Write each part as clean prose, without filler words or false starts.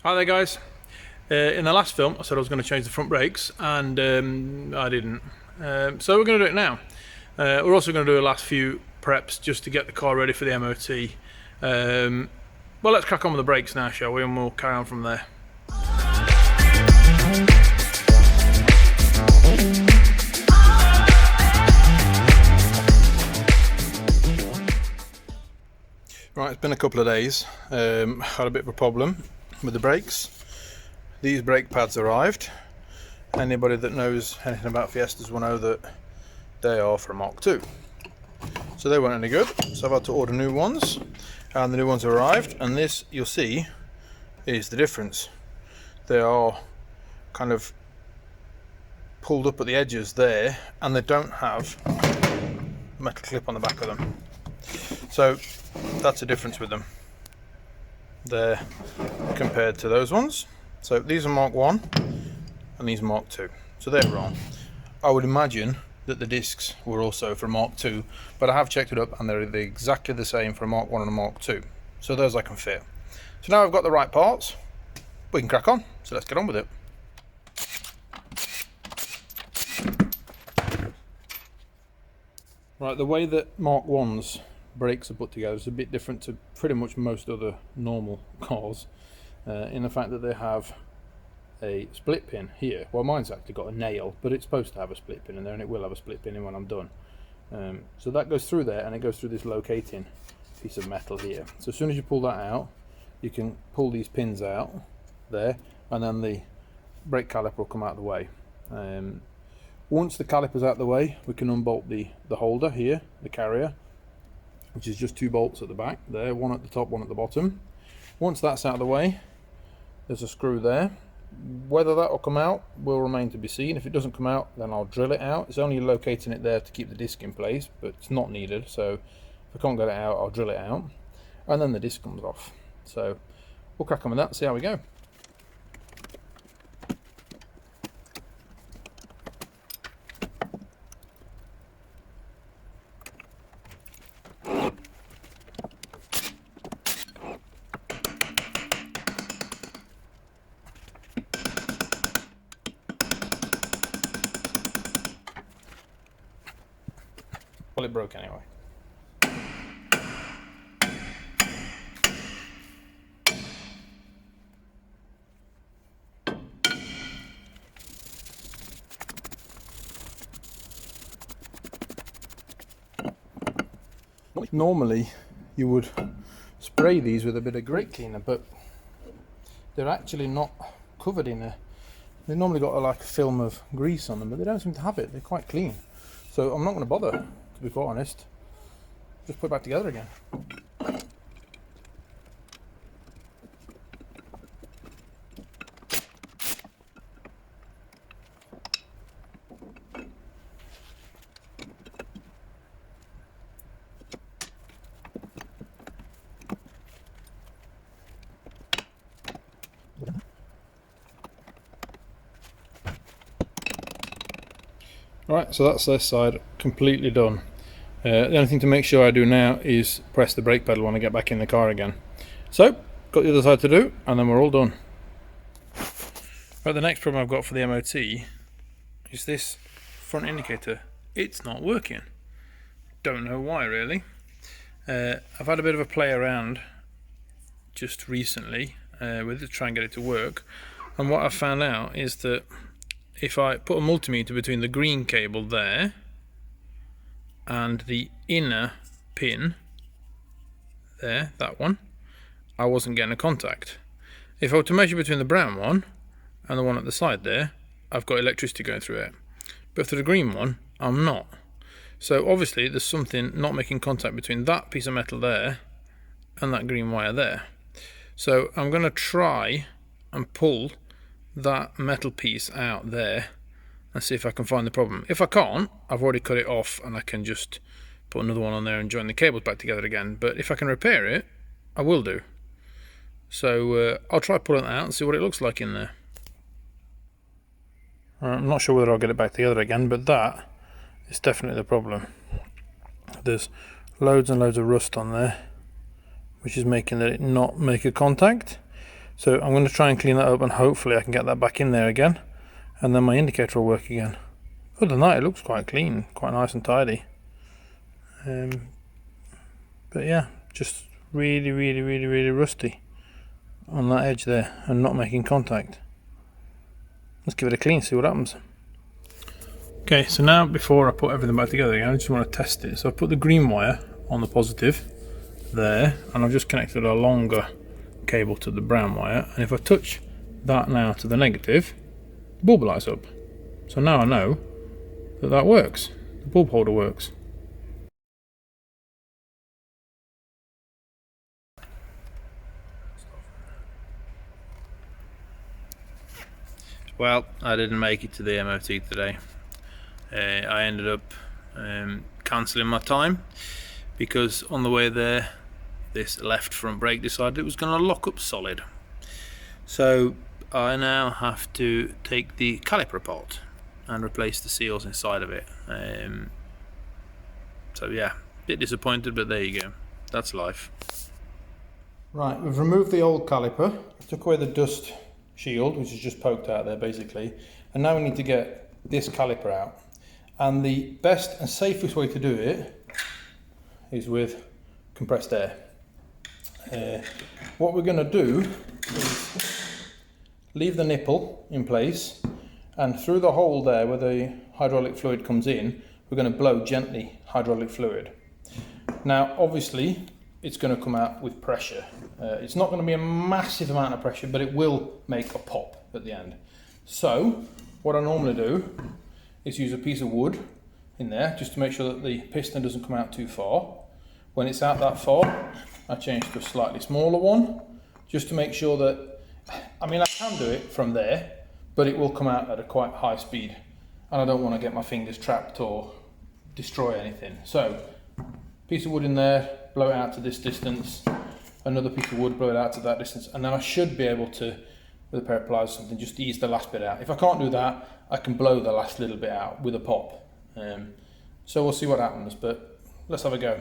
Hi there guys. In the last film I said I was going to change the front brakes and I didn't. So we're going to do it now. We're also going to do a last few preps just to get the car ready for the MOT. Well, let's crack on with the brakes now, shall we, and we'll carry on from there. Right, it's been a couple of days. Had a bit of a problem with the brakes. These brake pads arrived. Anybody that knows anything about Fiestas will know that they are from Mark II. So they weren't any good, so I've had to order new ones, and the new ones arrived, and this, you'll see, is the difference. They are kind of pulled up at the edges there, and they don't have a metal clip on the back of them. So that's a difference with them there compared to those ones. So these are Mark 1 and these are Mark 2, so they're wrong. I would imagine that the discs were also from Mark 2, but I have checked it up and they're exactly the same for a Mark 1 and a Mark 2, so those I can fit. So now I've got the right parts, we can crack on, so let's get on with it. Right, the way that Mark 1's brakes are put together is a bit different to pretty much most other normal cars, in the fact that they have a split pin here. Well, mine's actually got a nail, but it's supposed to have a split pin in there, and it will have a split pin in when I'm done. So that goes through there, and it goes through this locating piece of metal here. So as soon as you pull that out, you can pull these pins out there, and then the brake caliper will come out of the way. Once the caliper's out of the way, we can unbolt the holder here, the carrier, which is just two bolts at the back there, one at the top, one at the bottom. Once that's out of the way, there's a screw there. Whether that will come out will remain to be seen. If it doesn't come out, then I'll drill it out. It's only locating it there to keep the disc in place, but it's not needed, so if I can't get it out, I'll drill it out, and then the disc comes off. So we'll crack on with that and see how we go. Well, it broke anyway. Normally you would spray these with a bit of grate cleaner, but they're actually not covered in they've normally got like a film of grease on them, but they don't seem to have it. They're quite clean, so I'm not going to bother, to be quite honest. Just put it back together again. Right, so that's this side completely done. The only thing to make sure I do now is press the brake pedal when I get back in the car again. So, got the other side to do, and then we're all done. Right, the next problem I've got for the MOT is this front indicator. It's not working. Don't know why, really. I've had a bit of a play around just recently with it to try and get it to work, and what I've found out is that if I put a multimeter between the green cable there and the inner pin there, that one, I wasn't getting a contact. If I were to measure between the brown one and the one at the side there, I've got electricity going through it, but for the green one I'm not. So obviously there's something not making contact between that piece of metal there and that green wire there. So I'm going to try and pull that metal piece out there and see if I can find the problem. If I can't, I've already cut it off and I can just put another one on there and join the cables back together again. But if I can repair it, I will do. So I'll try pulling it out and see what it looks like in there. I'm not sure whether I'll get it back together again, but that is definitely the problem. There's loads and loads of rust on there, which is making it not make a contact. So I'm going to try and clean that up, and hopefully I can get that back in there again, and then my indicator will work again. Other than that, it looks quite clean, quite nice and tidy. But yeah, just really rusty on that edge there and not making contact. Let's give it a clean, see what happens. Okay, so now before I put everything back together again, I just want to test it. So I put the green wire on the positive there, and I've just connected a longer cable to the brown wire, and if I touch that now to the negative, the bulb lights up. So now I know that that works. The bulb holder works. Well, I didn't make it to the MOT today. I ended up cancelling my time because on the way there this left front brake decided it was going to lock up solid. So I now have to take the caliper apart and replace the seals inside of it. So yeah, a bit disappointed, but there you go, that's life. Right, we've removed the old caliper, took away the dust shield which is just poked out there basically, and now we need to get this caliper out. And the best and safest way to do it is with compressed air. What we're going to do is leave the nipple in place, and through the hole there where the hydraulic fluid comes in, we're going to blow gently hydraulic fluid. Now obviously it's going to come out with pressure. It's not going to be a massive amount of pressure, but it will make a pop at the end. So what I normally do is use a piece of wood in there just to make sure that the piston doesn't come out too far. When it's out that far, I change to a slightly smaller one just to make sure that, I mean, I can do it from there, but it will come out at a quite high speed, and I don't want to get my fingers trapped or destroy anything. So piece of wood in there, blow it out to this distance, another piece of wood, blow it out to that distance, and then I should be able to, with a pair of pliers or something, just ease the last bit out. If I can't do that, I can blow the last little bit out with a pop. So we'll see what happens, but let's have a go.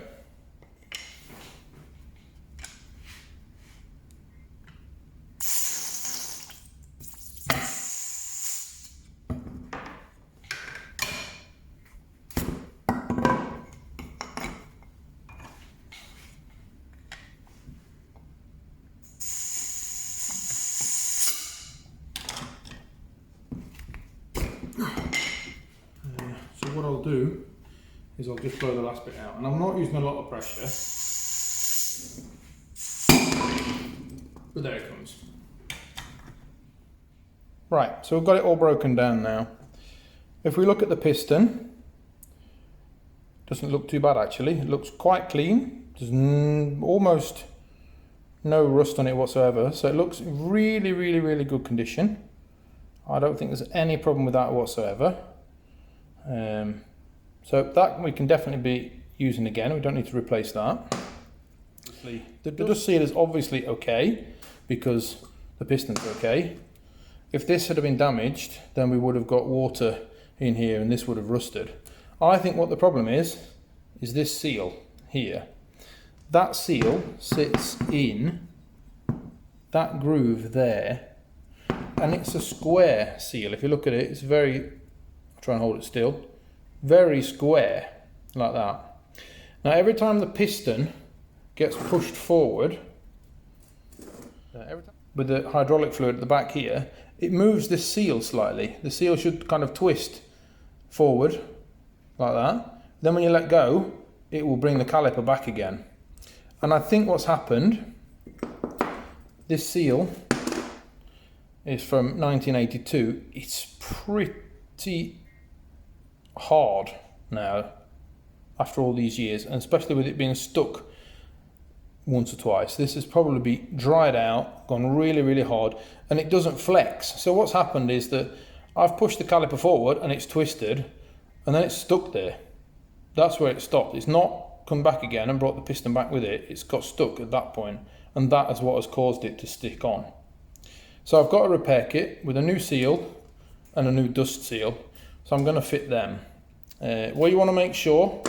So what I'll do is I'll just blow the last bit out, and I'm not using a lot of pressure, but there it comes. Right, so we've got it all broken down now. If we look at the piston, doesn't look too bad actually. It looks quite clean. There's almost no rust on it whatsoever, so it looks really good condition. I don't think there's any problem with that whatsoever. So that we can definitely be using again. We don't need to replace that. The dust seal is obviously okay because the piston's okay. If this had been damaged, then we would have got water in here and this would have rusted. I think what the problem is this seal here. That seal sits in that groove there, and it's a square seal. If you look at it, it's very, I'll try and hold it still, very square like that. Now every time the piston gets pushed forward with the hydraulic fluid at the back here, it moves this seal slightly. The seal should kind of twist forward like that. Then when you let go, it will bring the caliper back again. And I think what's happened, this seal is from 1982. It's pretty hard now after all these years, and especially with it being stuck once or twice. This has probably been dried out, gone really hard, and it doesn't flex. So what's happened is that I've pushed the caliper forward and it's twisted, and then it's stuck there. That's where it stopped. It's not come back again and brought the piston back with it. It's got stuck at that point, and that is what has caused it to stick on. So I've got a repair kit with a new seal and a new dust seal, so I'm going to fit them. What you want to make sure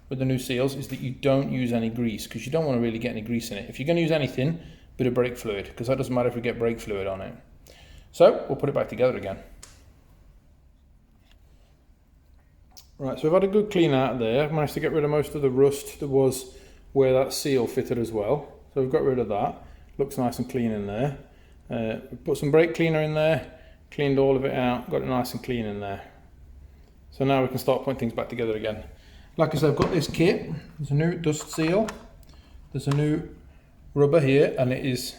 with the new seals is that you don't use any grease, because you don't want to really get any grease in it. If you're going to use anything, bit of brake fluid, because that doesn't matter if we get brake fluid on it. So we'll put it back together again. Right, so we've had a good clean out of there. I've managed to get rid of most of the rust that was where that seal fitted as well. So we've got rid of that. Looks nice and clean in there. Put some brake cleaner in there, cleaned all of it out, got it nice and clean in there. So now we can start putting things back together again. Like I said, I've got this kit. There's a new dust seal. There's a new rubber here, and it is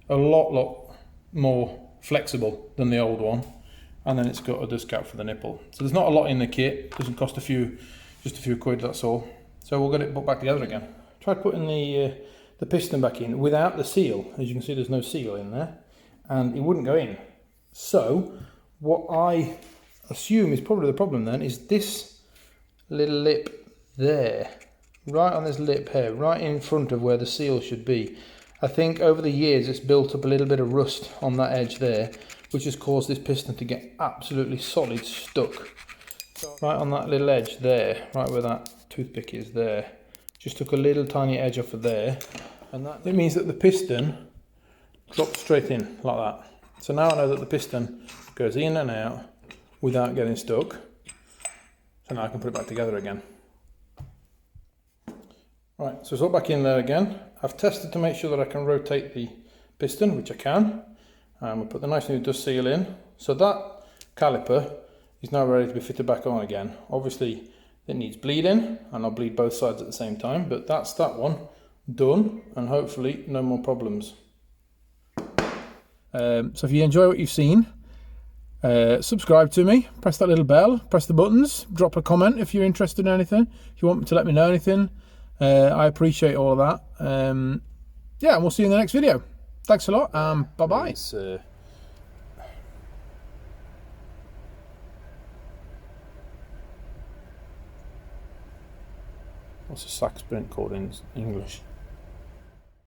a lot more flexible than the old one. And then it's got a dust cap for the nipple. So there's not a lot in the kit. It doesn't cost just a few quid, that's all. So we'll get it put back together again. Tried putting the piston back in without the seal. As you can see, there's no seal in there, and it wouldn't go in. So what I assume is probably the problem then is this little lip there, right on this lip here, right in front of where the seal should be. I think over the years it's built up a little bit of rust on that edge there, which has caused this piston to get absolutely solid stuck. Right on that little edge there, right where that toothpick is there. Just took a little tiny edge off of there, and it means that the piston drops straight in like that. So now I know that the piston goes in and out without getting stuck. So now I can put it back together again. Right, so it's all back in there again. I've tested to make sure that I can rotate the piston, which I can. And we'll put the nice new dust seal in. So that caliper is now ready to be fitted back on again. Obviously it needs bleeding, and I'll bleed both sides at the same time, but that's that one done, and hopefully no more problems. So if you enjoy what you've seen, subscribe to me, press that little bell, press the buttons, drop a comment if you're interested in anything, if you want me to let me know anything. I appreciate all of that. Yeah, and we'll see you in the next video. Thanks a lot, bye bye. What's a sax sprint called in English?